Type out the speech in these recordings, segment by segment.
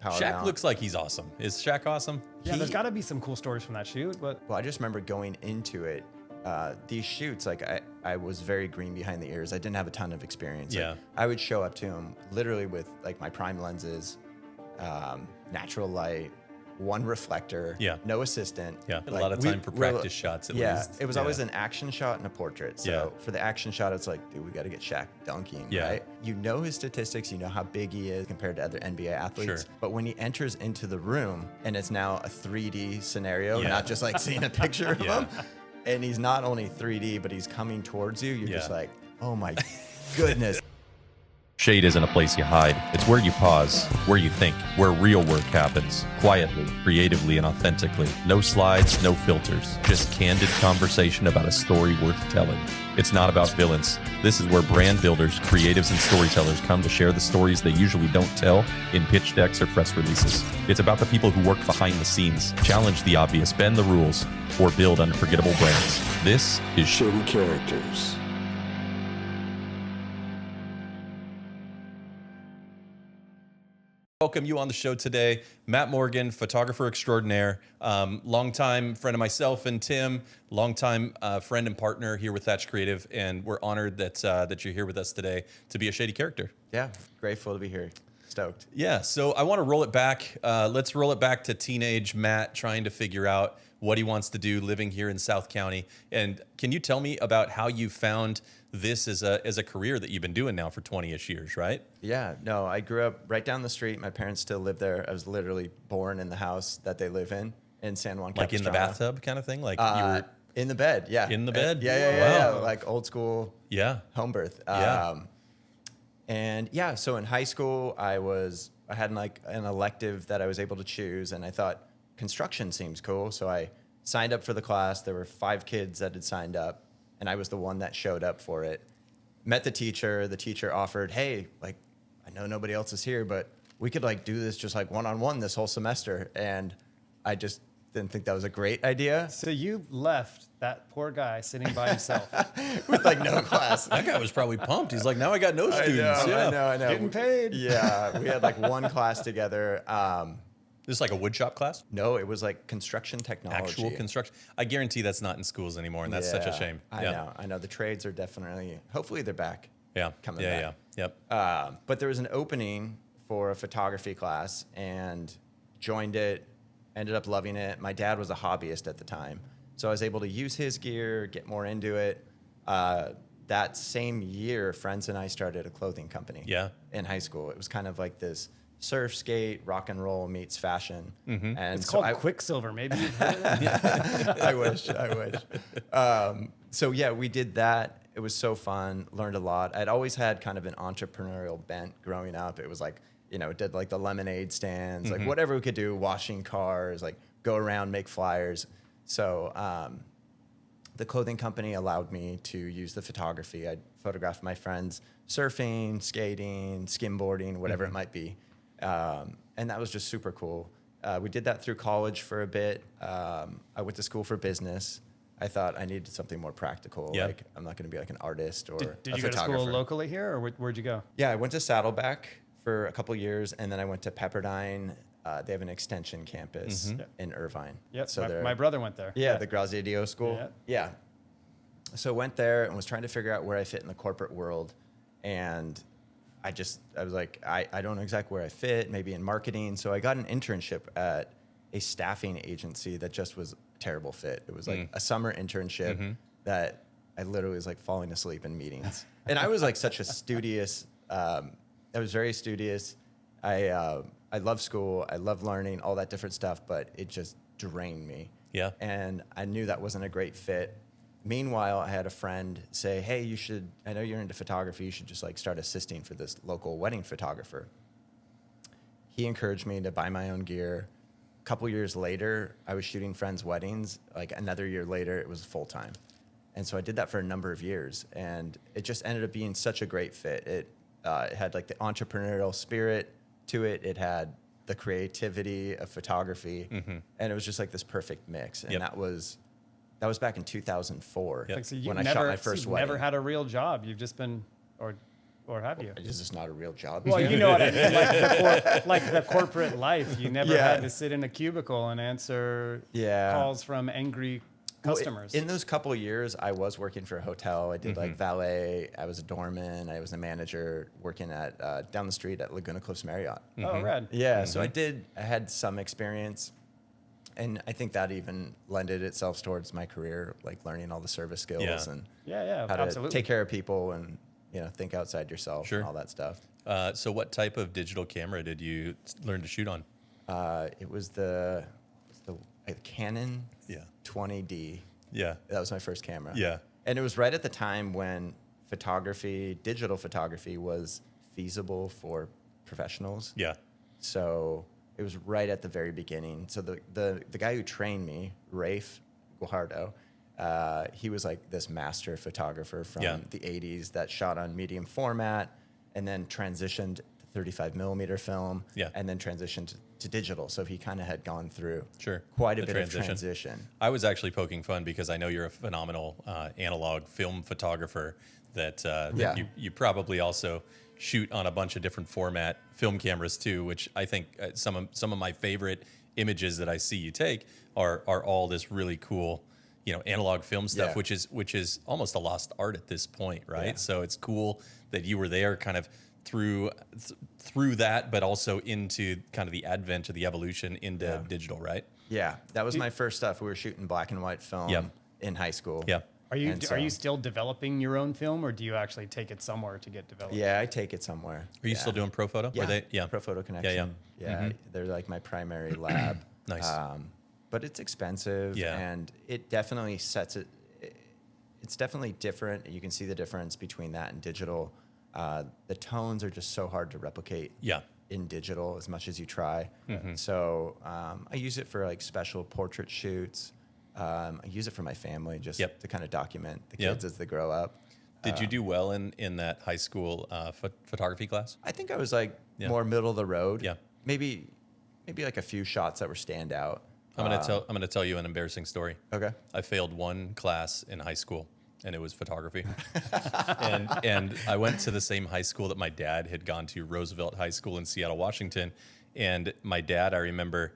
power Shaq down. looks like he's awesome. Is Shaq awesome? Yeah, there's got to be some cool stories from that shoot, but Well, I just remember going into it, these shoots, like I was very green behind the ears. I didn't have a ton of experience. Yeah. Like, I would show up to him literally with like my prime lenses, natural light, one reflector, no assistant. Yeah, Like, a lot of time for practice shots at least. It was always an action shot and a portrait. So Yeah. for the action shot, it's like, dude, we got to get Shaq dunking, Yeah. right? You know his statistics, you know how big he is compared to other NBA athletes. Sure. But when he enters into the room and it's now a 3D scenario, Yeah. not just like seeing a picture of Yeah. him, and he's not only 3D, but he's coming towards you, you're just Yeah. like, oh my goodness. Shade isn't a place you hide. It's where you pause, where you think, where real work happens. Quietly, creatively, and authentically. No slides, no filters. Just candid conversation about a story worth telling. It's not about villains. This is where brand builders, creatives, and storytellers come to share the stories they usually don't tell in pitch decks or press releases. It's about the people who work behind the scenes, challenge the obvious, bend the rules, or build unforgettable brands. This is Shady Characters. Welcome you on the show today, Matt Morgan, photographer extraordinaire, longtime friend of myself and Tim, longtime friend and partner here with Thatch Creative, and we're honored that you're here with us today to be a Shady Character. Yeah, grateful to be here. Stoked. Yeah, so I want to roll it back. Let's roll it back to teenage Matt trying to figure out what he wants to do living here in South County. And can you tell me about how you found this as a career that you've been doing now for 20-ish years, right? Yeah, no, I grew up right down the street. My parents still live there. I was literally born in the house that they live in San Juan Capistrano. Like in the bathtub kind of thing? Like you were in the bed, yeah. in the bed? Yeah, Wow. like old school home birth. Yeah. And yeah, so in high school, I had like an elective that I was able to choose, and I thought construction seems cool. So I signed up for the class. There were 5 kids that had signed up, and I was the one that showed up for it. Met the teacher. The teacher offered, hey, like, I know nobody else is here, but we could like do this just like one-on-one this whole semester. And I just didn't think that was a great idea. so you left that poor guy sitting by himself, With like no class. That guy was probably pumped. He's like, now I got no students. I know. getting paid. Yeah, we had like one class together. This is like a wood shop class? No, it was like construction technology. Actual construction. I guarantee that's not in schools anymore, and that's such a Yeah, shame. I know. The trades are definitely, hopefully they're back. Yeah. Coming yeah, back. yeah. Yep. But there was an opening for a photography class and joined it, ended up loving it. My dad was a hobbyist at the time, so I was able to use his gear, get more into it. That same year, friends and I started a clothing company in high school. It was kind of like this surf, skate, rock and roll meets fashion. Mm-hmm. And It's so called Quicksilver. Maybe you've heard of it. I wish. So yeah, we did that. It was so fun. Learned a lot. I'd always had kind of an entrepreneurial bent growing up. It was like, did like the lemonade stands, like whatever we could do, washing cars, like go around, make flyers. So the clothing company allowed me to use the photography. I'd photograph my friends surfing, skating, skimboarding, whatever it might be. And that was just super cool. We did that through college for a bit. I went to school for business. I thought I needed something more practical. Yeah. Like I'm not going to be like an artist or Did a you go to photographer. school locally here, or where'd you go? Yeah, I went to Saddleback for a couple years, and then I went to Pepperdine. They have an extension campus in Irvine. Yep, So my brother went there. the Graziadio School. Yeah. Yeah. So went there and was trying to figure out where I fit in the corporate world. And I was like, I don't know exactly where I fit, maybe in marketing. So I got an internship at a staffing agency that just was a terrible fit. It was like a summer internship that I literally was like falling asleep in meetings. And I was like such a studious, I was very studious. I love school. I love learning, all that different stuff, but it just drained me. Yeah. And I knew that wasn't a great fit. Meanwhile, I had a friend say, hey, I know you're into photography. You should just like start assisting for this local wedding photographer. He encouraged me to buy my own gear. A couple years later, I was shooting friends' weddings. Like another year later, it was full time. And so I did that for a number of years. And it just ended up being such a great fit. It had like the entrepreneurial spirit to it. It had the creativity of photography. And it was just like this perfect mix. And that was back in 2004 Like, so when I shot my first wedding. Never had a real job. You've just been, or Or have you? It's just not a real job. Well, you know what I mean, like the corporate life. You never had to sit in a cubicle and answer calls from angry customers. In those couple of years, I was working for a hotel. I did like valet. I was a doorman. I was a manager working at down the street at Laguna Cliffs Marriott. Oh, rad. Yeah, so I had some experience, and I think that even lended itself towards my career, like learning all the service skills and how to take care of people and think outside yourself and all that stuff. So what type of digital camera did you learn to shoot on? It was the Canon 20D. Yeah. That was my first camera. Yeah. And it was right at the time when digital photography was feasible for professionals. Yeah. So it was right at the very beginning. So the guy who trained me, Rafe Guajardo, he was like this master photographer from the 80s that shot on medium format and then transitioned to 35 millimeter film and then transitioned to digital. So he kind of had gone through quite a bit of transition. I was actually poking fun because I know you're a phenomenal analog film photographer that you probably also shoot on a bunch of different format film cameras too, which I think some of my favorite images that I see you take are all this really cool, analog film stuff, which is almost a lost art at this point, right? Yeah. So it's cool that you were there kind of through that, but also into kind of the advent or the evolution into digital, right? Yeah, that was my first stuff. We were shooting black and white film in high school. Yeah. Are you still developing your own film, or do you actually take it somewhere to get developed? Yeah, I take it somewhere. Are you still doing Pro Photo? Yeah, Pro Photo Connection. Yeah, they're like my primary lab. Nice. But it's expensive, and it definitely sets it. It's definitely different. You can see the difference between that and digital. The tones are just so hard to replicate. In digital, as much as you try. So I use it for like special portrait shoots. I use it for my family just to kind of document the kids as they grow up. Did you do well in that high school photography class? I think I was like more middle of the road. Yeah. Maybe like a few shots that were stand out. I'm gonna tell you an embarrassing story. Okay. I failed one class in high school, and it was photography. and I went to the same high school that my dad had gone to, Roosevelt High School in Seattle, Washington. And my dad, I remember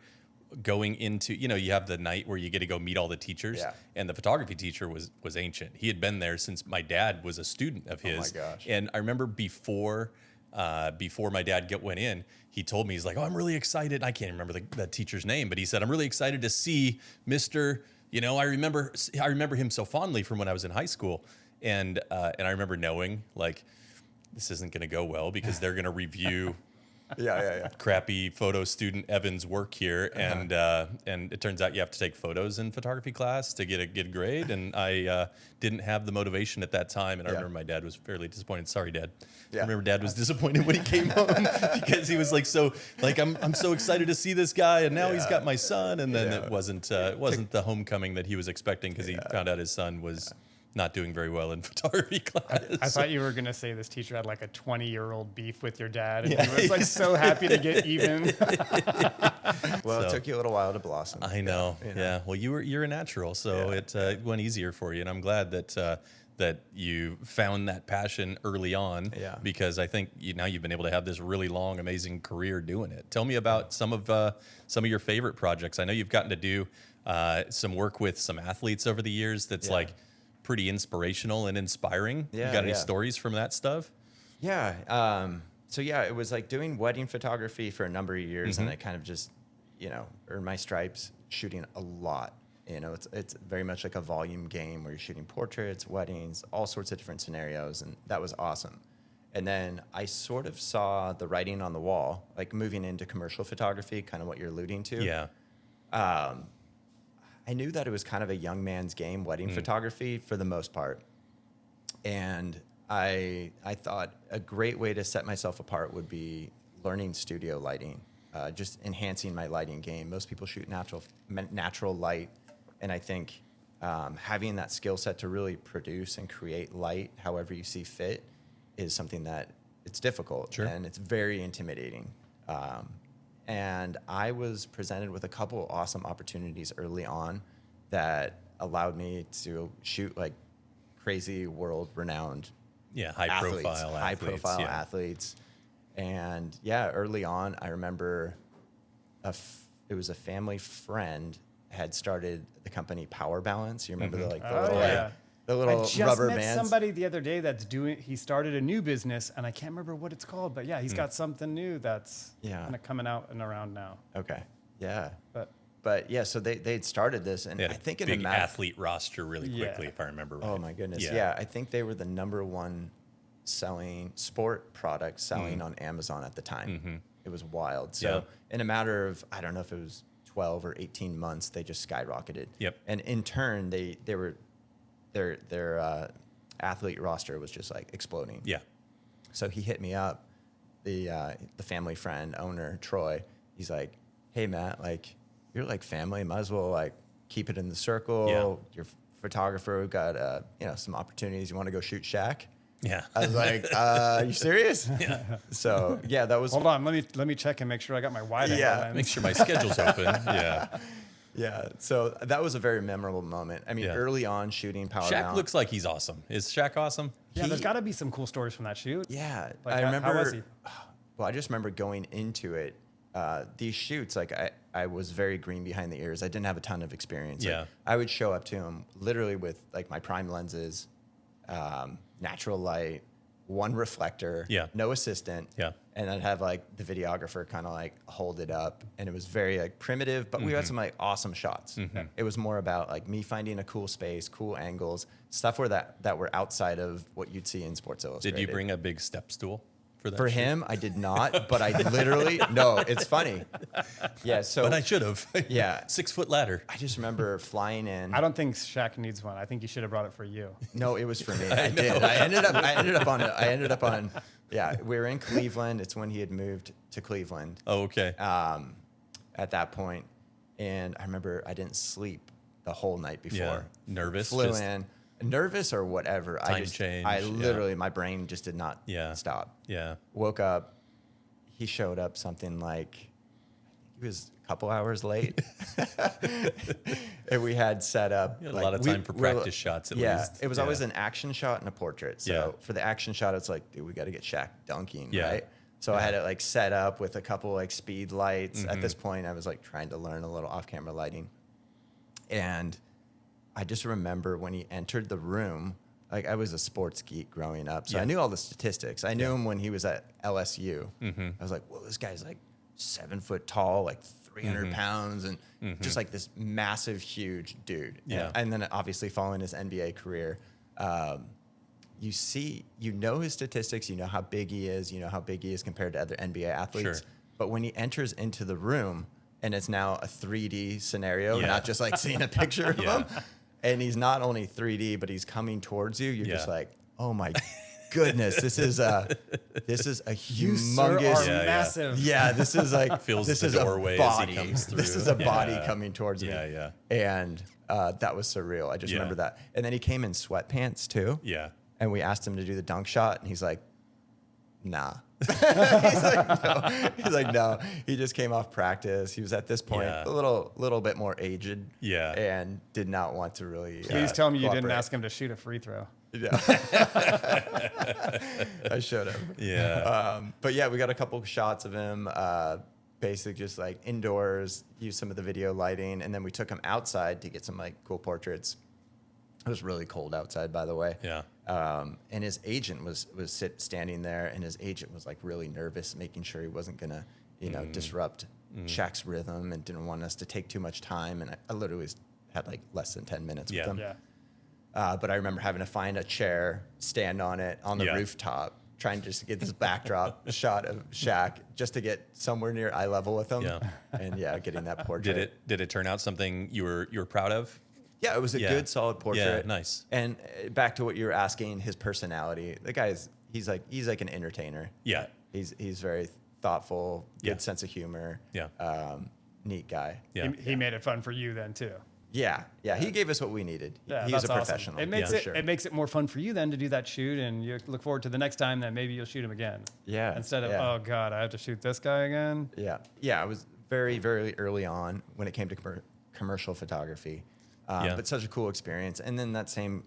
going into, you have the night where you get to go meet all the teachers, and the photography teacher was ancient. He had been there since my dad was a student of his. Oh my gosh. And I remember before my dad went in, he told me, he's like, "Oh, I'm really excited." I can't remember the teacher's name, but he said, "I'm really excited to see Mr. I remember him so fondly from when I was in high school." And I remember knowing, like, this isn't going to go well because they're going to review crappy photo student Evan's work here, and it turns out you have to take photos in photography class to get a good grade, and I didn't have the motivation at that time, and I remember my dad was fairly disappointed. Sorry, Dad. I remember Dad was disappointed when he came home because he was like, I'm so excited to see this guy, and now he's got my son, and then it wasn't the homecoming that he was expecting because he found out his son was not doing very well in photography class. I thought you were going to say this teacher had like a 20-year-old beef with your dad, and he was like so happy to get even. Well, it took you a little while to blossom. I know. Yeah. Well, you're a natural, so it went easier for you, and I'm glad that you found that passion early on. Yeah. Because I think now you've been able to have this really long, amazing career doing it. Tell me about some of your favorite projects. I know you've gotten to do some work with some athletes over the years. That's like pretty inspirational and inspiring. Yeah, you got any stories from that stuff? Yeah. It was like doing wedding photography for a number of years, and I kind of just, earned my stripes shooting a lot. It's very much like a volume game where you're shooting portraits, weddings, all sorts of different scenarios, and that was awesome. And then I sort of saw the writing on the wall, like moving into commercial photography, kind of what you're alluding to. Yeah. I knew that it was kind of a young man's game, wedding photography, for the most part. And I thought a great way to set myself apart would be learning studio lighting, just enhancing my lighting game. Most people shoot natural light, and I think having that skill set to really produce and create light however you see fit is something that it's difficult, and it's very intimidating. And I was presented with a couple awesome opportunities early on that allowed me to shoot like crazy world-renowned high profile athletes. And yeah, early on, I remember it was a family friend had started the company Power Balance. You remember the little I just rubber met bands? somebody the other day he started a new business, and I can't remember what it's called, but yeah, he's got something new that's kind of coming out and around now. Okay. Yeah. But yeah, so they'd started this, and They had I think a in big the athlete roster really quickly, if I remember right. Oh my goodness. Yeah. I think they were the #1 selling sport product selling on Amazon at the time. It was wild. So in a matter of, I don't know if it was 12 or 18 months, they just skyrocketed. Yep. And in turn, their athlete roster was just like exploding. Yeah. So he hit me up, the family friend owner, Troy. He's like, hey Matt, like you're like family, might as well like keep it in the circle. Yeah. You're a photographer, we've got some opportunities. You want to go shoot Shaq? Yeah. I was like, are you serious? Yeah. So yeah, that was. hold on, let me check and make sure I got my wide angle lens. Make sure my schedule's open. Yeah. Yeah. So that was a very memorable moment. I mean, early on shooting Power Shaq Balance. looks like he's awesome. Is Shaq awesome? Yeah, there's got to be some cool stories from that shoot. Yeah. Like, I remember. how was he? Well, I just remember going into it. These shoots, like I was very green behind the ears. I didn't have a ton of experience. Yeah. Like, I would show up to him literally with like my prime lenses, natural light, one reflector, no assistant. Yeah. And I'd have like the videographer kind of like hold it up, and it was very like primitive, but we had some like awesome shots. It was more about like me finding a cool space, cool angles, stuff that were outside of what you'd see in Sports Illustrated. Did you bring a big step stool for that? For shoot? him, I did not, but I literally, no, it's funny. Yeah, so. But I should have. Yeah. 6-foot ladder. I just remember flying in. I don't think Shaq needs one. I think you should have brought it for you. No, it was for me. I did. I ended up on, yeah, we were in Cleveland. It's when he had moved to Cleveland. Oh, okay. At that point. And I remember I didn't sleep the whole night before. Yeah. Nervous. Flew in. Nervous or whatever. Time change. I literally, my brain just did not stop. Yeah. Woke up. He showed up something like, I think he was a couple hours late. And we had set up. You had a lot of time for practice shots at least. Yeah. It was always an action shot and a portrait. So for the action shot, it's like, dude, we got to get Shaq dunking, right? So I had it like set up with a couple like speed lights. At this point, I was like trying to learn a little off-camera lighting. And I just remember when he entered the room, like I was a sports geek growing up, so I knew all the statistics. I knew him when he was at LSU. I was like, well, this guy's like 7 foot tall, like 300 pounds, and just like this massive, huge dude. Yeah. And then obviously following his NBA career, you know his statistics, you know how big he is, you know how big he is compared to other NBA athletes. Sure. But when he enters into the room, and it's now a 3D scenario, not just like seeing a picture of him. And he's not only 3D, but he's coming towards you. You're just like, oh my goodness, this is a humongous, massive. Yeah, this is like Feels this the is doorway a body. as he comes through. This is a body coming towards me. Yeah. And that was surreal. I just remember that. And then he came in sweatpants too. Yeah. And we asked him to do the dunk shot, and he's like, nah. He's like, no. He just came off practice. He was at this point a little bit more aged. Yeah. And did not want to really. Please tell me you didn't cooperate. ask him to shoot a free throw. Yeah. I should have. Yeah. But yeah, we got a couple of shots of him, basically just like indoors, used some of the video lighting, and then we took him outside to get some like cool portraits. It was really cold outside, by the way. Yeah. And his agent was standing there, and his agent was like really nervous, making sure he wasn't gonna, disrupt Shaq's rhythm, and didn't want us to take too much time. And I literally had like less than 10 minutes with him. Yeah. But I remember having to find a chair, stand on it on the rooftop, trying to just get this backdrop shot of Shaq just to get somewhere near eye level with him. Yeah. And getting that portrait. Did it turn out something you were proud of? Yeah, it was a good, solid portrait. Yeah, nice. And back to what you were asking, his personality. The guy's he's like an entertainer. Yeah. He's very thoughtful, good sense of humor. Yeah. Neat guy. Yeah. He made it fun for you then too. Yeah. He gave us what we needed. Yeah, He's that's a professional. Awesome. It sure. makes it more fun for you then to do that shoot, and you look forward to the next time that maybe you'll shoot him again. Yeah. Instead of oh god, I have to shoot this guy again. Yeah. I was very, very early on when it came to commercial photography. But such a cool experience. And then that same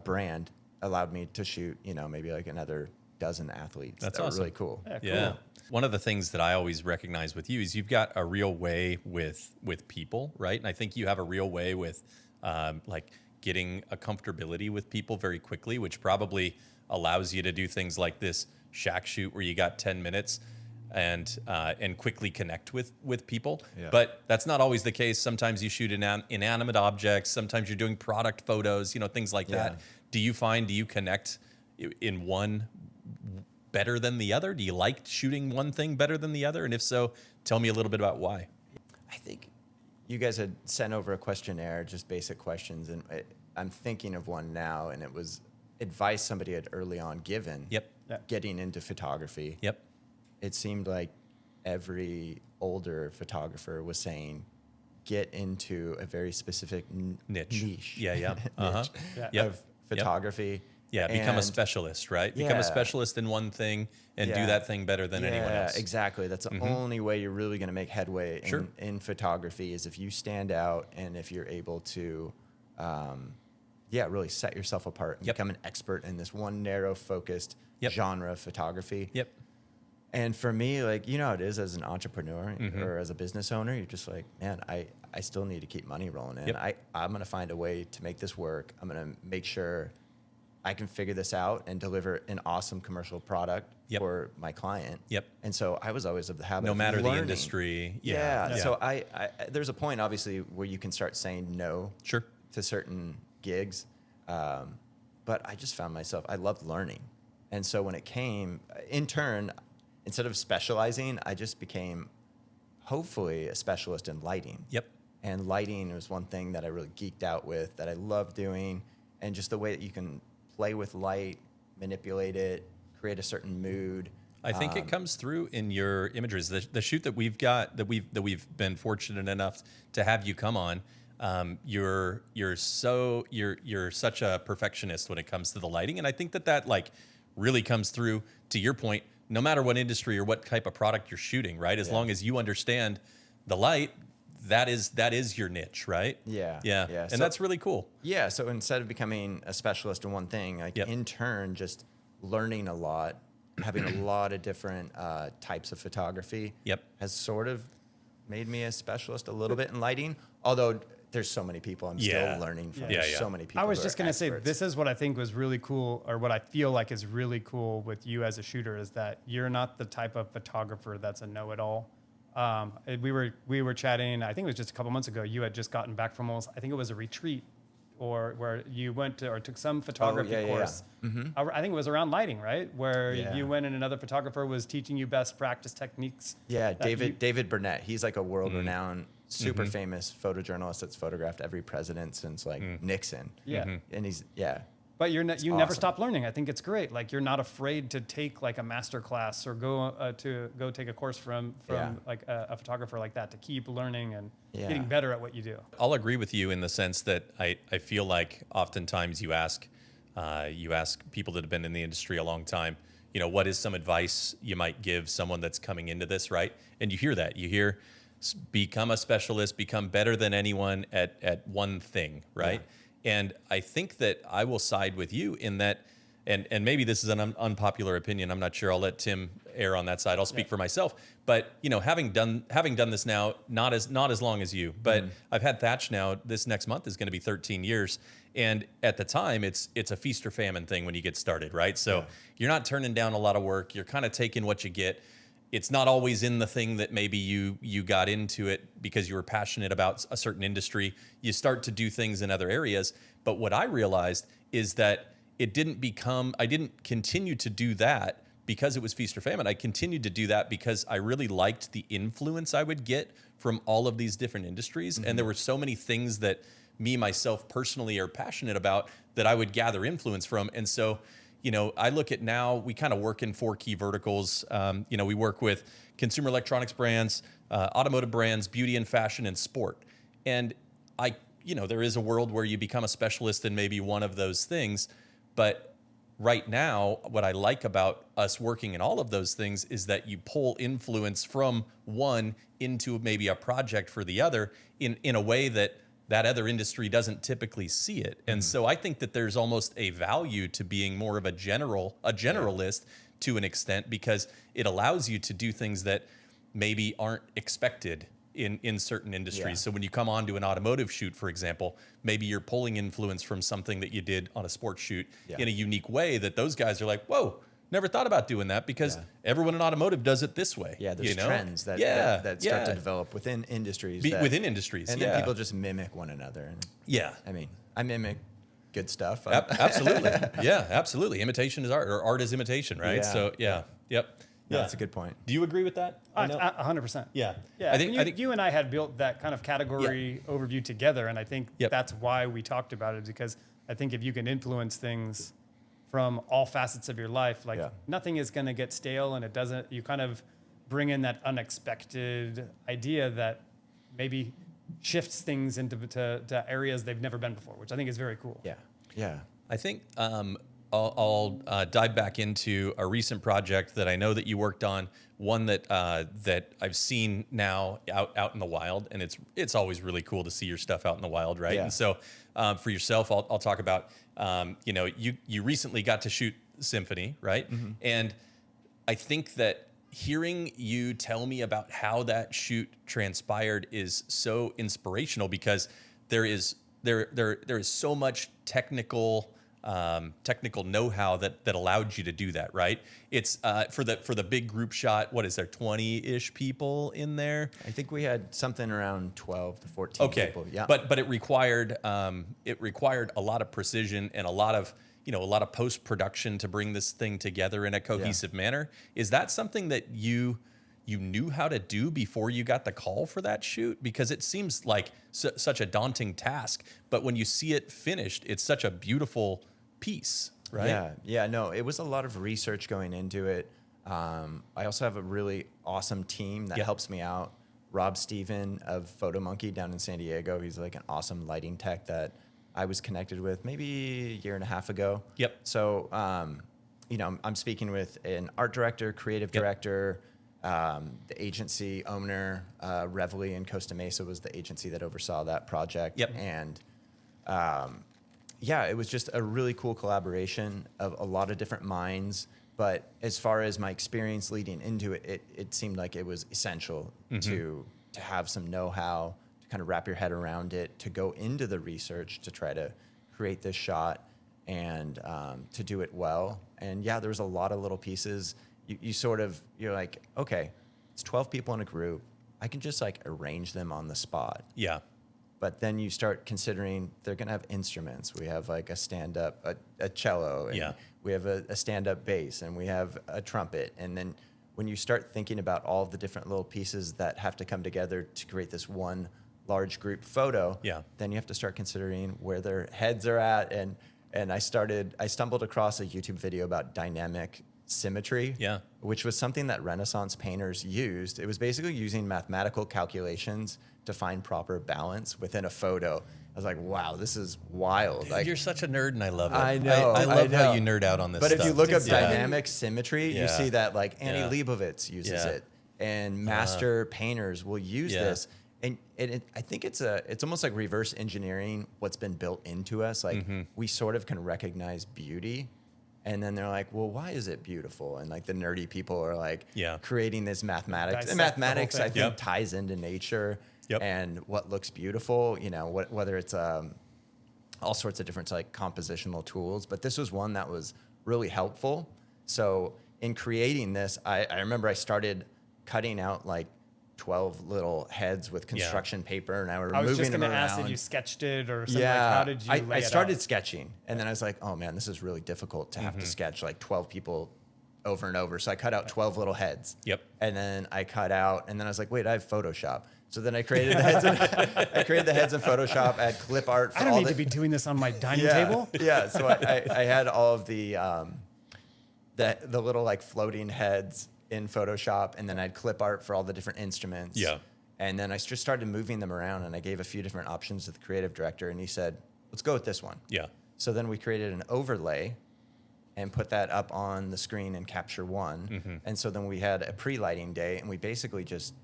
brand allowed me to shoot, maybe like another dozen athletes. That's that awesome. Were really cool. Yeah. One of the things that I always recognize with you is you've got a real way with people, right? And I think you have a real way with like getting a comfortability with people very quickly, which probably allows you to do things like this shack shoot where you got 10 minutes and quickly connect with people. Yeah. But that's not always the case. Sometimes you shoot inanimate objects. Sometimes you're doing product photos, things like that. Do you connect in one better than the other? Do you like shooting one thing better than the other? And if so, tell me a little bit about why. I think you guys had sent over a questionnaire, just basic questions, and I'm thinking of one now, and it was advice somebody had early on given. Getting into photography. It seemed like every older photographer was saying, get into a very specific niche. Niche of photography. Yeah, become a specialist, right? Become a specialist in one thing and do that thing better than anyone else. Yeah, exactly. That's the only way you're really going to make headway in photography is if you stand out and if you're able to, really set yourself apart and become an expert in this one narrow, focused genre of photography. And for me, like, how it is as an entrepreneur or as a business owner, you're just like, man, I still need to keep money rolling in. I'm going to find a way to make this work. I'm going to make sure I can figure this out and deliver an awesome commercial product for my client. And so I was always of the habit no of matter learning. the industry. So I there's a point, obviously, where you can start saying no to certain gigs. But I just found myself, I loved learning. And so when it came, in turn, instead of specializing, I just became, hopefully, a specialist in lighting. And lighting was one thing that I really geeked out with, that I love doing. And just the way that you can play with light, manipulate it, create a certain mood. I think it comes through in your images. The shoot that we've got, that we've been fortunate enough to have you come on. You're such a perfectionist when it comes to the lighting, and I think that like really comes through. To your point, no matter what industry or what type of product you're shooting, right? As long as you understand the light, that is your niche, right? Yeah. And so, that's really cool. Yeah. So instead of becoming a specialist in one thing, like in turn, just learning a lot, having a lot of different types of photography has sort of made me a specialist a little bit in lighting. Although there's so many people I'm still learning from. There's so many people. I was just going to say, this is what I think was really cool, or what I feel like is really cool with you as a shooter, is that you're not the type of photographer that's a know-it-all. We were chatting, I think it was just a couple months ago. You had just gotten back from I think it was a retreat, or where you went to or took some photography course. I think it was around lighting, right? Where you went and another photographer was teaching you best practice techniques. Yeah, David Burnett. He's like a world-renowned, super famous photojournalist that's photographed every president since like Nixon. And he's But you never stop learning. I think it's great. Like, you're not afraid to take like a master class or go take a course from like a photographer like that, to keep learning and getting better at what you do. I'll agree with you in the sense that I feel like oftentimes you ask people that have been in the industry a long time, what is some advice you might give someone that's coming into this, right? And you hear become a specialist, become better than anyone at one thing, right? And I think that I will side with you in that, and maybe this is an unpopular opinion. I'm not sure. I'll let Tim err on that side. I'll speak for myself. But having done this now, not as long as you, but I've had Thatch now. This next month is going to be 13 years, and at the time, it's a feast or famine thing when you get started, right? So you're not turning down a lot of work. You're kind of taking what you get. It's not always in the thing that maybe you got into it because you were passionate about a certain industry. You start to do things in other areas. But what I realized is that I didn't continue to do that because it was feast or famine. I continued to do that because I really liked the influence I would get from all of these different industries. And there were so many things that me, myself, personally are passionate about that I would gather influence from. And so I look at now, we kind of work in 4 key verticals. We work with consumer electronics brands, automotive brands, beauty and fashion, and sport. And there is a world where you become a specialist in maybe one of those things. But right now, what I like about us working in all of those things is that you pull influence from one into maybe a project for the other in a way that that other industry doesn't typically see it. And so I think that there's almost a value to being more of a generalist to an extent, because it allows you to do things that maybe aren't expected in certain industries. Yeah. So when you come on to an automotive shoot, for example, maybe you're pulling influence from something that you did on a sports shoot in a unique way that those guys are like, whoa, never thought about doing that, because everyone in automotive does it this way. Yeah, there's you know? trends that start to develop within industries. Within industries, and then people just mimic one another. And I mean, I mimic good stuff. Absolutely. Yeah, absolutely. Imitation is art, or art is imitation, right? Yeah. So, yep. No, that's a good point. Do you agree with that? 100%. Yeah. Yeah, I think you and I had built that kind of category overview together, and I think that's why we talked about it, because I think if you can influence things from all facets of your life, like nothing is going to get stale, and it doesn't. You kind of bring in that unexpected idea that maybe shifts things into to areas they've never been before, which I think is very cool. Yeah. I think I'll dive back into a recent project that I know that you worked on, one that that I've seen now out in the wild, and it's always really cool to see your stuff out in the wild, right? Yeah. And so for yourself, I'll talk about you recently got to shoot Symphony, right? Mm-hmm. And I think that hearing you tell me about how that shoot transpired is so inspirational, because there is so much technical know-how that allowed you to do that, right? It's for the big group shot. What is there, 20-ish people in there? I think we had something around 12 to 14 people. Yeah. But it required a lot of precision and a lot of post-production to bring this thing together in a cohesive manner. Is that something that you knew how to do before you got the call for that shoot? Because it seems like such a daunting task, but when you see it finished, it's such a beautiful piece, right? Yeah. No, it was a lot of research going into it. I also have a really awesome team that helps me out. Rob Steven of Photo Monkey down in San Diego. He's like an awesome lighting tech that I was connected with maybe a year and a half ago. Yep. So, I'm speaking with an art director, creative director, the agency owner. Reveille in Costa Mesa was the agency that oversaw that project. Yep. And it was just a really cool collaboration of a lot of different minds. But as far as my experience leading into it, it seemed like it was essential to have some know-how, to kind of wrap your head around it, to go into the research to try to create this shot and to do it well. And there was a lot of little pieces. You're like, okay, it's 12 people in a group. I can just like arrange them on the spot. Yeah. But then you start considering they're going to have instruments. We have like a stand-up, a cello, and we have a stand-up bass, and we have a trumpet. And then when you start thinking about all of the different little pieces that have to come together to create this one large group photo, then you have to start considering where their heads are at. And I stumbled across a YouTube video about dynamic symmetry, which was something that Renaissance painters used. It was basically using mathematical calculations to find proper balance within a photo. I was like, wow, this is wild. Dude, like, you're such a nerd, and I love it. I know. I love how you nerd out on this but stuff. if you look up dynamic symmetry, you Yeah. see that like Annie Leibovitz uses Yeah. it, and master painters will use this. And I think it's almost like reverse engineering what's been built into us. Like we sort of can recognize beauty, and then they're like, well, why is it beautiful? And like the nerdy people are like creating this mathematics. Dissect And the mathematics, whole I thing. think, ties into nature and what looks beautiful. You know, whether it's all sorts of different like compositional tools. But this was one that was really helpful. So in creating this, I remember I started cutting out like 12 little heads with construction paper, and I were I was just moving them going to around. ask if you sketched it or something. Yeah, Like, how did you lay I it started out? sketching, and then I was like, oh man, this is really difficult to have to sketch like 12 people over and over. So I cut out 12 little heads. Yep. And then I cut out, and then I was like, wait, I have Photoshop. So then I created the heads. I created the heads in Photoshop. I had clip art for I don't all need the to be doing this on my dining table. Yeah. So I had all of the little like floating heads in Photoshop, and then I had clip art for all the different instruments. Yeah. And then I just started moving them around, and I gave a few different options to the creative director, and he said, let's go with this one. Yeah. So then we created an overlay and put that up on the screen in Capture One. And so then we had a pre-lighting day, and we basically just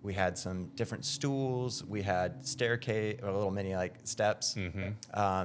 We had some different stools. We had staircase or little mini like steps,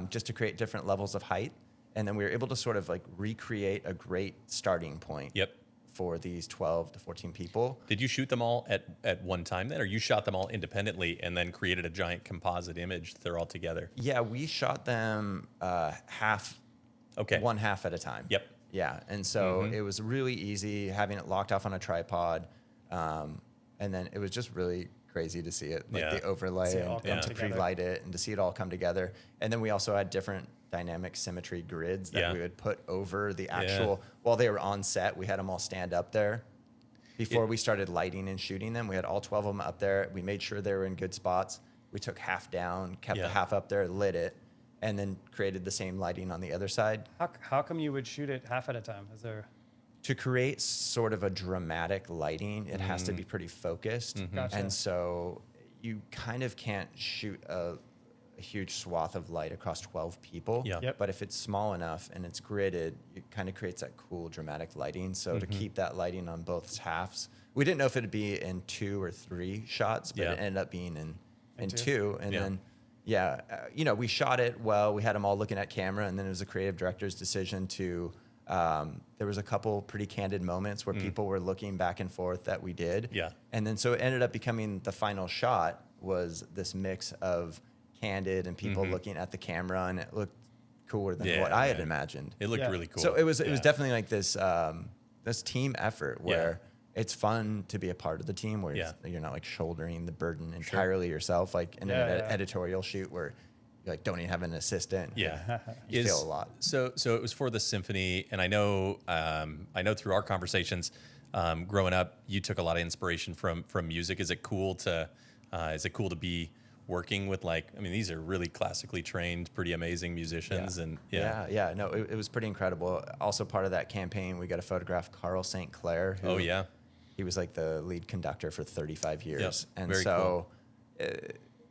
just to create different levels of height. And then we were able to sort of like recreate a great starting point. Yep. For these 12 to 14 people. Did you shoot them all at one time then, or you shot them all independently and then created a giant composite image that they're all together? Yeah, we shot them one half at a time. Yep. Yeah, and so it was really easy having it locked off on a tripod, and then it was just really crazy to see it, like the overlay See it all come and to together. pre-light it and to see it all come together. And then we also had different dynamic symmetry grids that we would put over the actual, while they were on set, we had them all stand up there. Before we started lighting and shooting them, we had all 12 of them up there. We made sure they were in good spots. We took half down, kept the half up there, lit it, and then created the same lighting on the other side. How come you would shoot it half at a time? Is there... To create sort of a dramatic lighting, it has to be pretty focused. Gotcha. And so you kind of can't shoot a huge swath of light across 12 people. Yeah. Yep. But if it's small enough and it's gridded, it kind of creates that cool dramatic lighting. So to keep that lighting on both halves, we didn't know if it'd be in 2 or 3 shots, but it ended up being in two. And then, we shot it well. We had them all looking at camera, and then it was a creative director's decision to, there was a couple pretty candid moments where people were looking back and forth that we did. Yeah. And then so it ended up becoming the final shot was this mix of candid and people looking at the camera, and it looked cooler than what I had imagined. It looked really cool. So it was definitely like this this team effort where it's fun to be a part of the team, where you're not like shouldering the burden entirely yourself, like in an editorial shoot where you like don't even have an assistant. Yeah, you feel a lot. So it was for the symphony, and I know through our conversations, growing up, you took a lot of inspiration from music. Is it cool to be working with, like, I mean, these are really classically trained, pretty amazing musicians, and no, it was pretty incredible. Also, part of that campaign, we got to photograph Carl St. Clair. Who, he was like the lead conductor for 35 years, and very so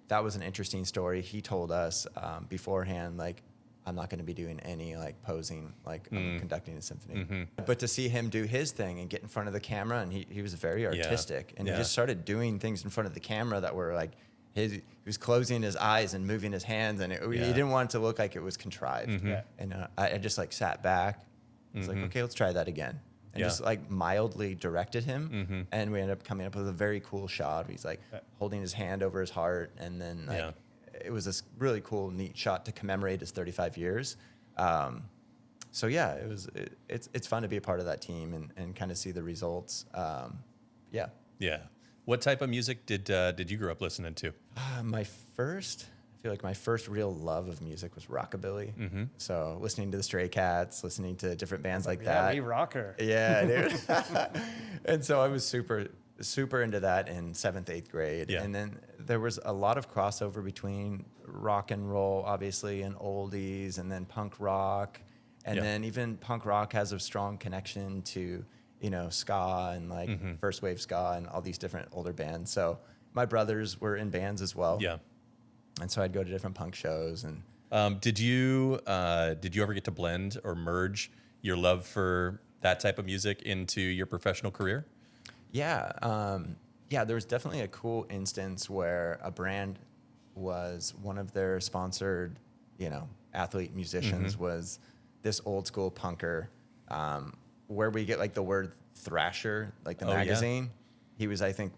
that was an interesting story. He told us beforehand, like, I'm not going to be doing any like posing, like I'm conducting a symphony. But to see him do his thing and get in front of the camera, and he was very artistic, and he just started doing things in front of the camera that were like, he was closing his eyes and moving his hands, and he didn't want it to look like it was contrived. And I just like sat back. I was like, okay, let's try that again. And just like mildly directed him. And we ended up coming up with a very cool shot. He's like holding his hand over his heart. And then like, it was this really cool, neat shot to commemorate his 35 years. So yeah, it's fun to be a part of that team and kind of see the results. Yeah. What type of music did you grow up listening to? I feel like my first real love of music was rockabilly. So listening to the Stray Cats, listening to different bands like that. Yeah, rocker. Yeah, dude. And so I was super, super into that in 7th, 8th grade. Yeah. And then there was a lot of crossover between rock and roll, obviously, and oldies, and then punk rock. And then even punk rock has a strong connection to, ska and like first wave ska and all these different older bands. So my brothers were in bands as well. Yeah. And so I'd go to different punk shows. And did you ever get to blend or merge your love for that type of music into your professional career? Yeah. There was definitely a cool instance where a brand was one of their sponsored, athlete musicians was this old school punker, where we get like the word thrasher, like the magazine. He was, I think,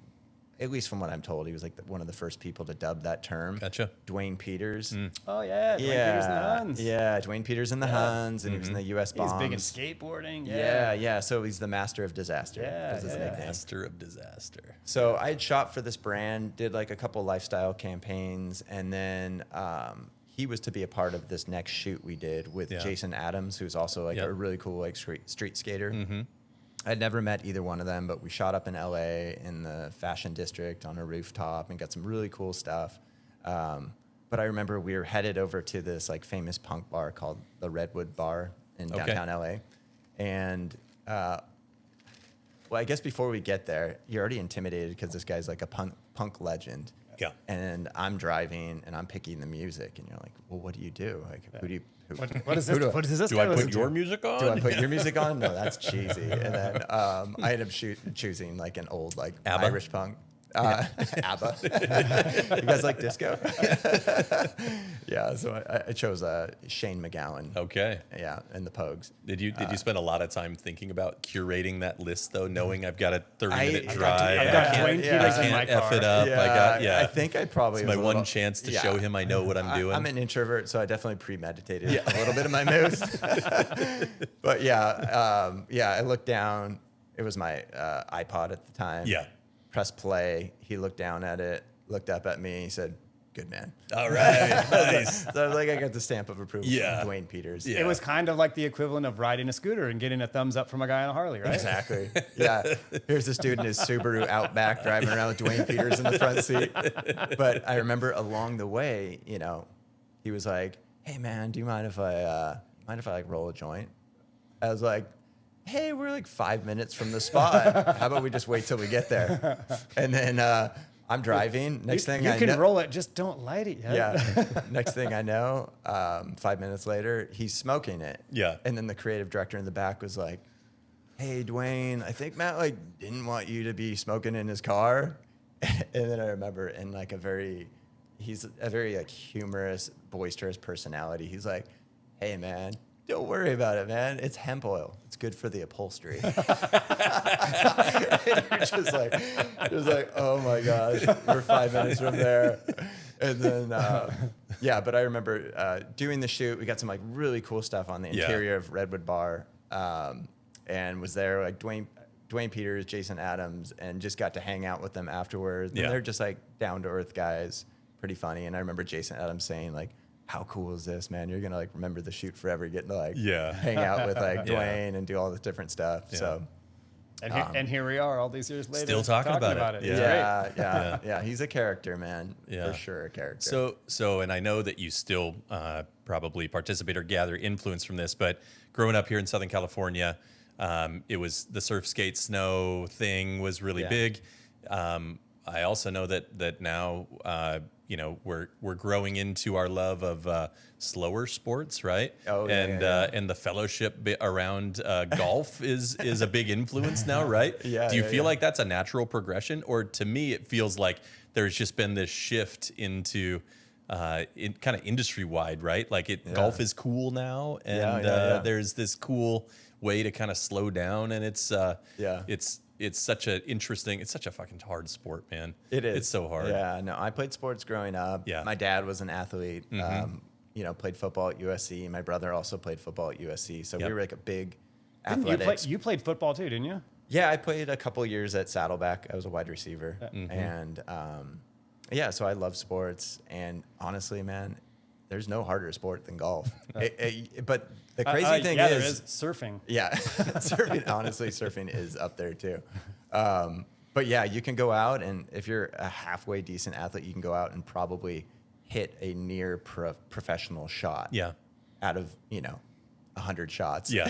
at least from what I'm told, he was like one of the first people to dub that term. Gotcha. Dwayne Peters. Oh yeah, Dwayne Peters and the Huns. Yeah, Dwayne Peters and the Huns, and he was in the U.S. Bombs. He's big in skateboarding. Yeah. So he's the master of disaster. Yeah, is his nickname. Master of disaster. So I had shot for this brand, did like a couple lifestyle campaigns, and then he was to be a part of this next shoot we did with Jason Adams, who's also like a really cool like street skater. I'd never met either one of them, but we shot up in LA in the fashion district on a rooftop and got some really cool stuff. But I remember we were headed over to this like famous punk bar called the Redwood Bar in downtown LA. And well, I guess before we get there, you're already intimidated because this guy's like a punk legend. Yeah. And I'm driving and I'm picking the music, and you're like, well, what do you do? Like, who do you? What is this? What does this Do guy I listen put to? your music on? Do I put your music on? No, that's cheesy. And then I ended up choosing like an old like ABBA? Irish punk. ABBA. You guys like disco? Yeah, so I chose Shane McGowan. Okay. Yeah, and the Pogues. Did you spend a lot of time thinking about curating that list though, knowing I've got a 30-minute I drive? I've got Dwayne Peters I in my can't F car. it up. I think I probably it's was my a one little- chance to yeah. show him I know what I'm doing. I'm an introvert, so I definitely premeditated a little bit of my moves. But I looked down. It was my iPod at the time. Yeah. Press play. He looked down at it, looked up at me. He said, "Good man." All right. Nice. So I got the stamp of approval Yeah. from Dwayne Peters. Yeah. It was kind of like the equivalent of riding a scooter and getting a thumbs up from a guy on a Harley, right? Exactly. Yeah. Here's this dude in his Subaru Outback driving around with Dwayne Peters in the front seat. But I remember along the way, he was like, "Hey man, do you mind if I like roll a joint?" I was like, "Hey, we're like 5 minutes from the spot. How about we just wait till we get there?" And then I'm driving. Next thing you I can know, roll it, just don't light it yet. yeah. Next thing I know, 5 minutes later, he's smoking it. Yeah. And then the creative director in the back was like, "Hey, Dwayne, I think Matt didn't want you to be smoking in his car." And then I remember in he's a very humorous, boisterous personality. He's like, "Hey, man, don't worry about it, man. It's hemp oil. It's good for the upholstery." And you're just like, oh my gosh, we're 5 minutes from there. And then, but I remember doing the shoot. We got some really cool stuff on the interior of Redwood Bar, and was there Dwayne Peters, Jason Adams, and just got to hang out with them afterwards. Yeah. And they're just down to earth guys, pretty funny. And I remember Jason Adams saying "How cool is this, man? You're gonna remember the shoot forever, getting to hang out with Dwayne and do all this different stuff." Yeah. So And here we are all these years later. Still talking about it. It's Yeah. great. yeah. He's a character, man. Yeah. For sure, a character. So, and I know that you still probably participate or gather influence from this, but growing up here in Southern California, it was the surf, skate, snow thing was really big. I also know that now, we're growing into our love of slower sports, right? Oh, yeah, and the fellowship around golf is a big influence now, right? Yeah, Do you yeah, feel yeah. like that's a natural progression, or to me it feels like there's just been this shift into in kind of industry wide, right? Golf is cool now, and there's this cool way to kind of slow down, and it's such a fucking hard sport, man. It is. It's so hard. Yeah, no, I played sports growing up. Yeah. My dad was an athlete. Played football at USC. My brother also played football at USC. So Yep. we were a big Didn't athletics. you played football too, didn't you? Yeah, I played a couple years at Saddleback. I was a wide receiver. And so I love sports. And honestly, man, there's no harder sport than golf. But the crazy thing there is surfing. yeah, surfing is up there too. But yeah, you can go out, and if you're a halfway decent athlete, you can go out and probably hit a near professional shot. Yeah. Out of 100 shots. Yeah.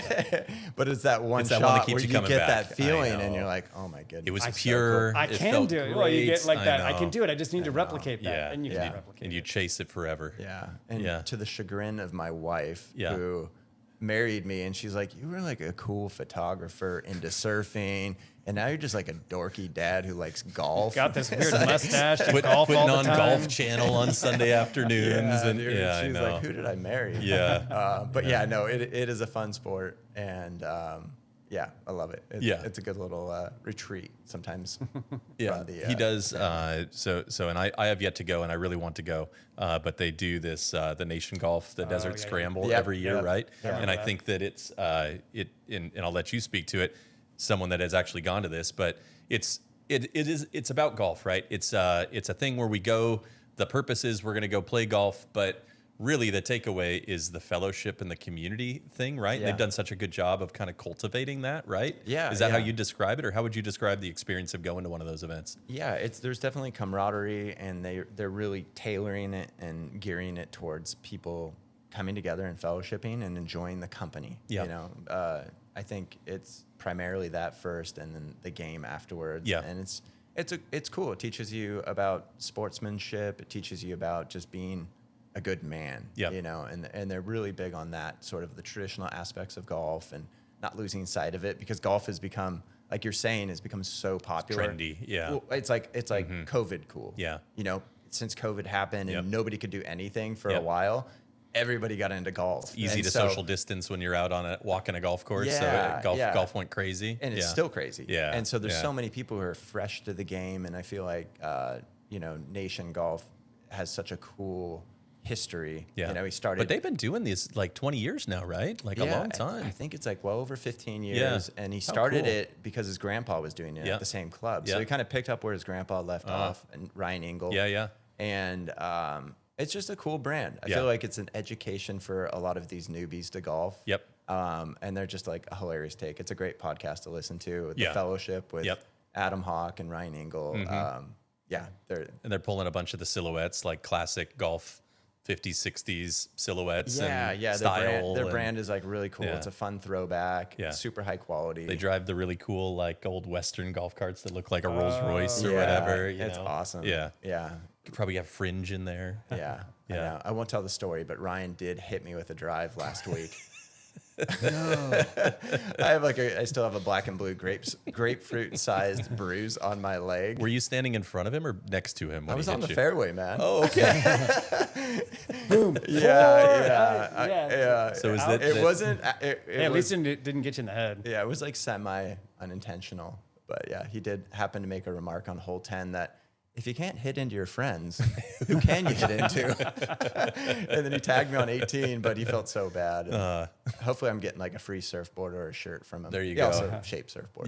But it's that one It's that shot one that keeps where you you coming get back. that feeling, I and know. you're like, oh my goodness. It was That's so pure. cool. I It can felt do it. Well, you get great. that. I know. can do it. I just need to replicate that. Yeah. And you Yeah. can replicate And you it. chase it forever. Yeah. And Yeah. to the chagrin of my wife, Yeah. who married me, and she's like, "You were like a cool photographer into surfing, and now you're just like a dorky dad who likes golf." Got this weird mustache. You Putting golf all the on time. Golf Channel on Sunday afternoons, and dude. yeah, I She's know. like, "Who did I marry?" Yeah. But no, it is a fun sport, and I love it. It's a good little retreat sometimes. Yeah, from the, he does. So, and I have yet to go, and I really want to go. But they do this, the Nation Golf, the Desert yeah. Scramble Yep, every year, yep. right? Yeah. And I think that it's and I'll let you speak to it. Someone that has actually gone to this, but it's about golf, right? It's a thing where we go. The purpose is we're going to go play golf, but really the takeaway is the fellowship and the community thing, right? Yeah. They've done such a good job of kind of cultivating that, right? Yeah, Is that how yeah. you describe it, or how would you describe the experience of going to one of those events? Yeah, there's definitely camaraderie, and they're really tailoring it and gearing it towards people coming together and fellowshipping and enjoying the company. Yeah. I think it's primarily that first, and then the game afterwards. Yeah. And it's cool. It teaches you about sportsmanship. It teaches you about just being a good man. Yeah. And they're really big on that, sort of the traditional aspects of golf, and not losing sight of it, because golf has become like you're saying, has become so popular. Trendy, yeah. Well, it's like COVID cool. Yeah. You know, since COVID happened and nobody could do anything for a Yep. while, everybody got into golf. It's easy And to so- social distance when you're out on a walking a golf course. Yeah, so yeah. golf went crazy. And it's Yeah. still crazy. Yeah, And so there's yeah. so many people who are fresh to the game. And I feel like, you know, Nation Golf has such a cool history. Yeah. You know, he started. But they've been doing this like 20 years now, right? Like a long time. I think it's like well over 15 Yeah. years. And he started cool. it because his grandpa was doing it Yeah. at the same club. So Yeah. he kind of picked up where his grandpa left off, and Ryan Engel. Yeah, yeah. And it's just a cool brand. I Yeah. feel like it's an education for a lot of these newbies to golf. Yep. And they're just like a hilarious take. It's a great podcast to listen to. The Yeah. Fellowship with Yep. Adam Hawk and Ryan Engel. Yeah, they're And they're pulling a bunch of the silhouettes, like classic golf 50s, 60s silhouettes and style. Their and brand is like really cool. Yeah. It's a fun throwback. Yeah. Super high quality. They drive the really cool, like old Western golf carts that look like a Rolls Royce or Yeah, whatever. it's awesome. Yeah. Yeah. Could probably have fringe in there. Yeah. I Yeah. know. I won't tell the story, but Ryan did hit me with a drive last week. I still have a black and blue grapefruit sized bruise on my leg. Were you standing in front of him or next to him when I was he on hit the you? fairway, man. Oh, okay. Boom. Yeah. So is Ouch. that It wasn't. It At was, least it didn't get you in the head. yeah, it was like semi unintentional. But yeah, he did happen to make a remark on hole 10 that if you can't hit into your friends, who can you hit into? And then he tagged me on 18, but he felt so bad. And hopefully I'm getting like a free surfboard or a shirt from him. There you He go. also shaped surfboards.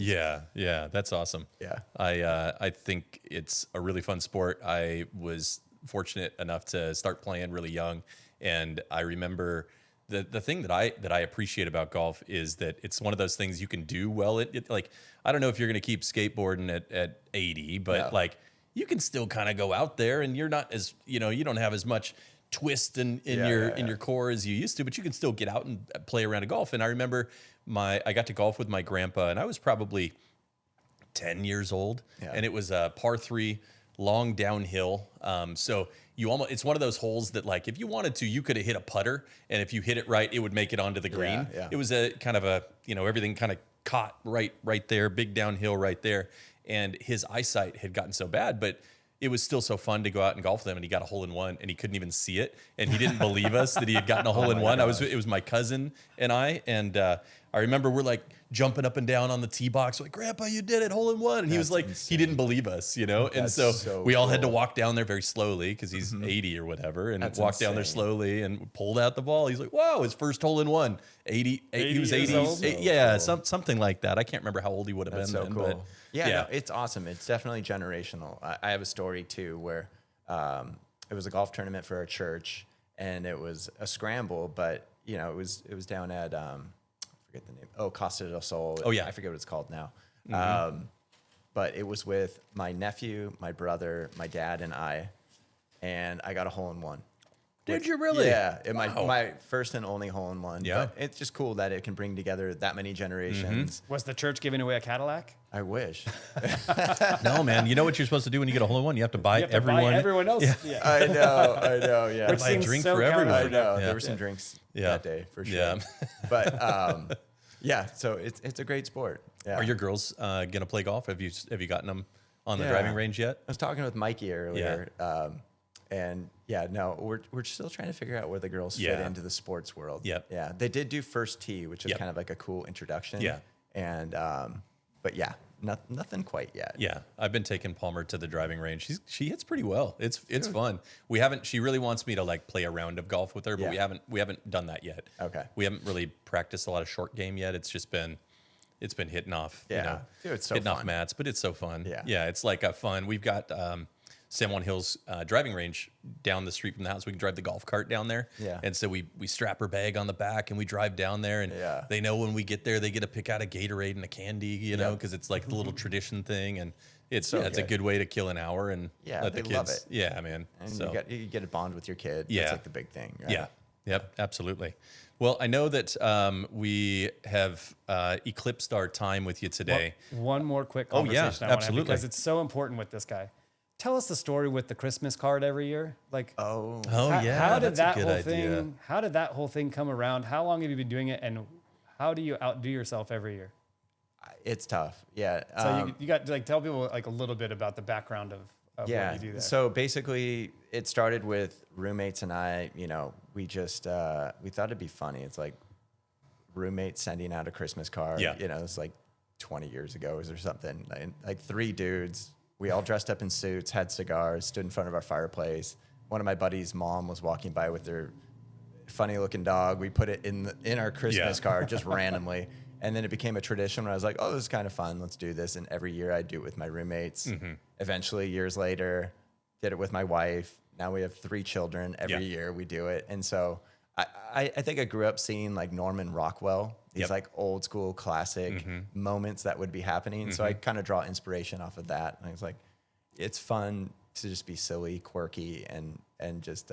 Yeah, that's awesome. Yeah. I think it's a really fun sport. I was fortunate enough to start playing really young, and I remember the thing that I appreciate about golf is that it's one of those things you can do well. Like I don't know if you're going to keep skateboarding at 80, but Yeah. like you can still kind of go out there, and you're not as you don't have as much twist in your core as you used to, but you can still get out and play around a golf. And I remember I got to golf with my grandpa, and I was probably 10 years old, and it was a par 3 long downhill. So it's one of those holes that like, if you wanted to, you could have hit a putter, and if you hit it right, it would make it onto the green. Yeah. It was a kind of everything kind of caught right there, big downhill right there. And his eyesight had gotten so bad, but it was still so fun to go out and golf with him. And he got a hole in one, and he couldn't even see it, and he didn't believe us that he had gotten a hole in one. It was my cousin and I remember we're like jumping up and down on the tee box, like, Grandpa, you did it, hole in one. And he was like, he didn't believe us, And That's so we all had to cool. walk down there very slowly because he's 80 or whatever, and That's walk down there insane. slowly and pulled out the ball. He's like, wow, his first hole in one. 80 he was 80. years old? Yeah, something like that. I can't remember how old he would have That's been so then. cool. But Yeah, no, it's awesome. It's definitely generational. I have a story too where it was a golf tournament for our church, and it was a scramble, but it was down at I forget the name. Oh, Costa del Sol. Oh, yeah. I forget what it's called now. But it was with my nephew, my brother, my dad, and I got a hole in one. Did you really? Yeah, Wow. my first and only hole in one. Yeah. But it's just cool that it can bring together that many generations. Was the church giving away a Cadillac? I wish. No, man. You know what you're supposed to do when you get a hole in one? You have to buy You have to everyone. buy everyone else. Yeah. I know. Yeah. Which buy a seems drink so for everyone. I counterproductive. know. Yeah. There were some drinks Yeah. that day for sure. Yeah. But yeah, so it's a great sport. Yeah. Are your girls gonna play golf? Have you gotten them on the Yeah. driving range yet? I was talking with Mikey earlier, and yeah, no, we're still trying to figure out where the girls fit Yeah. into the sports world. Yep. Yeah, they did do first tee, which is Yep. kind of like a cool introduction. Yeah. And but yeah, nothing quite yet. Yeah, I've been taking Palmer to the driving range. She hits pretty well. It's fun. We haven't. She really wants me to like play a round of golf with her, but Yeah. we haven't done that yet. Okay. We haven't really practiced a lot of short game yet. It's been hitting off. Yeah. Dude, it's so hitting off fun. mats, but it's so fun. Yeah. Yeah, it's like a fun. We've got San Juan Hills driving range down the street from the house. We can drive the golf cart down there. Yeah. And so we strap her bag on the back and we drive down there, and Yeah. they know when we get there, they get to pick out a Gatorade and a candy, you know, because it's like the little tradition thing, and it's So it's a good. good way to kill an hour and Yeah, let the they kids. love it. Yeah, man. And So you get a bond with your kid. Yeah. That's like the big thing. Right? yeah. Yep, absolutely. Well, I know that we have eclipsed our time with you today. One more quick Oh, yeah, conversation I want to have absolutely. because it's so important with this guy. Tell us the story with the Christmas card every year. Like, Oh. Oh yeah, how did that's that a good whole idea. thing? How did that whole thing come around? How long have you been doing it, and how do you outdo yourself every year? It's tough. Yeah. So you got to like tell people like a little bit about the background of what you do there. So basically it started with roommates and I, we just, we thought it'd be funny. It's like roommates sending out a Christmas card, it's like 20 years ago or something. Like 3 dudes, we all dressed up in suits, had cigars, stood in front of our fireplace. One of my buddies' mom was walking by with their funny looking dog. We put it in our Christmas card just randomly. And then it became a tradition where I was like, oh, this is kind of fun. Let's do this. And every year I do it with my roommates. Eventually, years later, did it with my wife. Now we have 3 children. Every year we do it. And so I think I grew up seeing like Norman Rockwell, these like old school classic moments that would be happening. So I kind of draw inspiration off of that. And I was like, it's fun to just be silly, quirky, and just,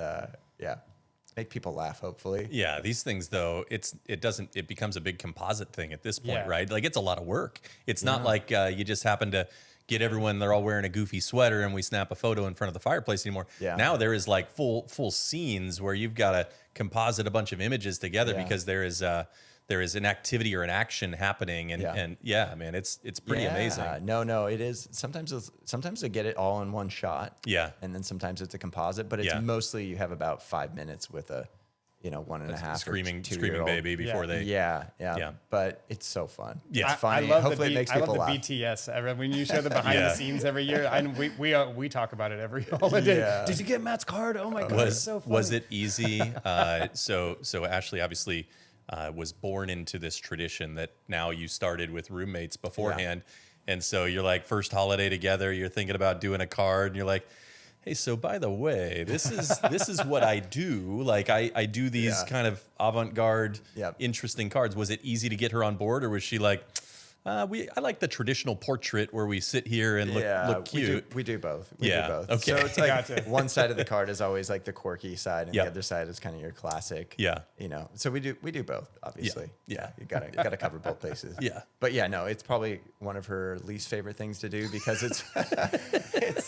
make people laugh, hopefully. Yeah, these things though, it becomes a big composite thing at this point, Yeah. right? Like it's a lot of work. It's not like you just happen to get everyone, they're all wearing a goofy sweater and we snap a photo in front of the fireplace anymore. Yeah. Now there is like full scenes where you've got to composite a bunch of images together because there is an activity or an action happening, and man, it's pretty amazing. No, it is. Sometimes they get it all in one shot. Yeah. And then sometimes it's a composite, but it's mostly you have about 5 minutes with a, 1.5 screaming 2-year-old baby before they. Yeah. But it's so fun. Yeah. It's funny. I love Hopefully it makes people I love laugh. the BTS. When you show the behind the scenes every year, and we talk about it every holiday. Yeah. Did you get Matt's card? Oh my god, it's so funny. Was it easy? So Ashley obviously was born into this tradition that now you started with roommates beforehand. And so you're like, first holiday together, you're thinking about doing a card and you're like, hey, so by the way, this is what I do. Like I do these kind of avant-garde, interesting cards. Was it easy to get her on board, or was she like, I like the traditional portrait where we sit here and look cute? We do both. We do both. Okay. So it's like one side of the card is always like the quirky side, and the other side is kind of your classic. Yeah. So we do both, obviously. Yeah. You gotta cover both bases. Yeah. But it's probably one of her least favorite things to do because it's it's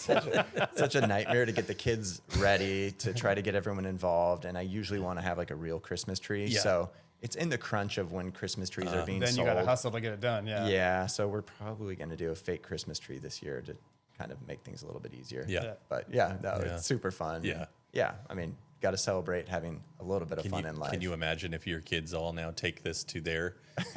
such a nightmare to get the kids ready, to try to get everyone involved, and I usually want to have like a real Christmas tree. Yeah. So it's in the crunch of when Christmas trees are being then sold. you got to hustle to get it done. Yeah. Yeah, so we're probably going to do a fake Christmas tree this year to kind of make things a little bit easier. Yeah. But it's super fun. Yeah. Yeah, I mean, got to celebrate having a little bit of fun in life. Can you imagine if your kids all now take this to their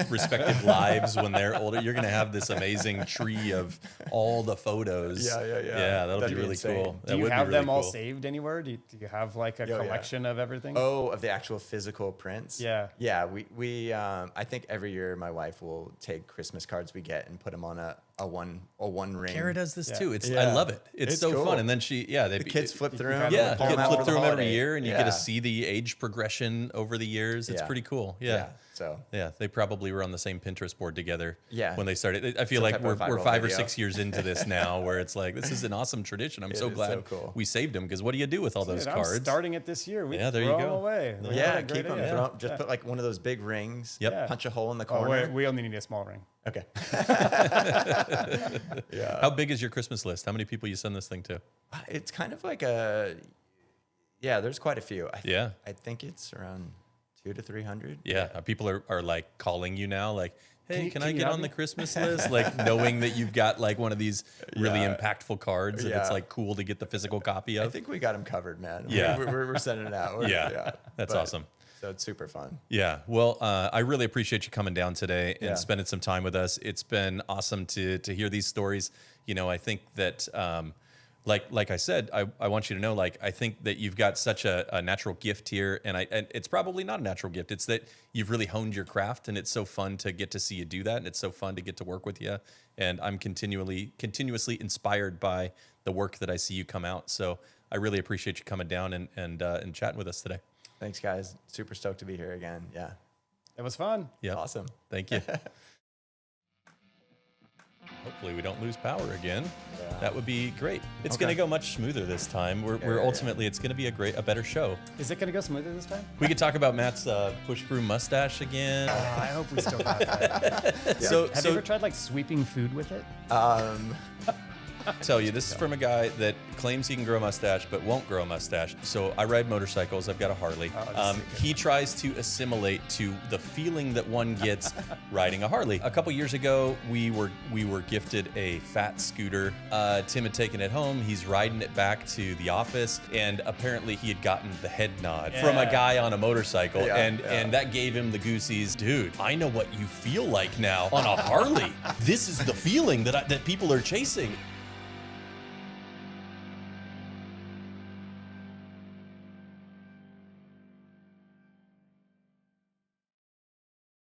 respective lives when they're older? You're going to have this amazing tree of all the photos. Yeah. Yeah, that'll be really insane. cool. Do you have them all saved anywhere? Do you have like a collection of everything? Oh, of the actual physical prints? Yeah. Yeah, we I think every year my wife will take Christmas cards we get and put them on a one ring. Kara does this too. I Yeah. love it. It's so cool. fun. And then the Kids flip through them. Yeah, pull you them out flip for through the them every holiday. year, and you get to see the age progression over the years. It's Yeah. pretty cool. Yeah. So Yeah, they probably were on the same Pinterest board together when they started. I feel Some like type we're of viral 5 or video. 6 years into this now, where it's like, this is an awesome tradition. I'm so is glad so cool. we saved them, because what do you do with all those Dude, cards? I'm starting it this year. We Yeah, there you throw go. them away. yeah, Great keep them. idea. Just put like one of those big rings. Yep. Punch a hole in the Oh, corner. wait, we only need a small ring. Okay. How big is your Christmas list? How many people you send this thing to? It's kind of like there's quite a few. I think it's around 200 to 300. Yeah, people are like calling you now, like, hey, can I you get help on me? the Christmas list? Like knowing that you've got like one of these really impactful cards that it's Yeah. like cool to get the physical copy I of. think we got them covered, man. Yeah. We're sending it out. That's But- awesome. So it's super fun. Yeah. Well, I really appreciate you coming down today and Yeah. spending some time with us. It's been awesome to hear these stories. I think that, like I said, I want you to know, like, I think that you've got such a natural gift here, and it's probably not a natural gift. It's that you've really honed your craft, and it's so fun to get to see you do that, and it's so fun to get to work with you. And I'm continuously inspired by the work that I see you come out. So I really appreciate you coming down and chatting with us today. Thanks, guys. Super stoked to be here again. Yeah. It was fun. Yeah. Awesome. Thank you. Hopefully we don't lose power again. Yeah. That would be great. It's Okay. going to go much smoother this time. We're ultimately, it's going to be a better show. Is it going to go smoother this time? We could talk about Matt's push broom mustache again. I hope we still have that. So Have you ever tried like sweeping food with it? Tell you, this is from a guy that claims he can grow a mustache but won't grow a mustache. So I ride motorcycles. I've got a Harley. He tries to assimilate to the feeling that one gets riding a Harley. A couple years ago, we were gifted a fat scooter. Tim had taken it home. He's riding it back to the office, and apparently he had gotten the head nod from a guy on a motorcycle, and that gave him the goosies. Dude, I know what you feel like now on a Harley. This is the feeling that people are chasing.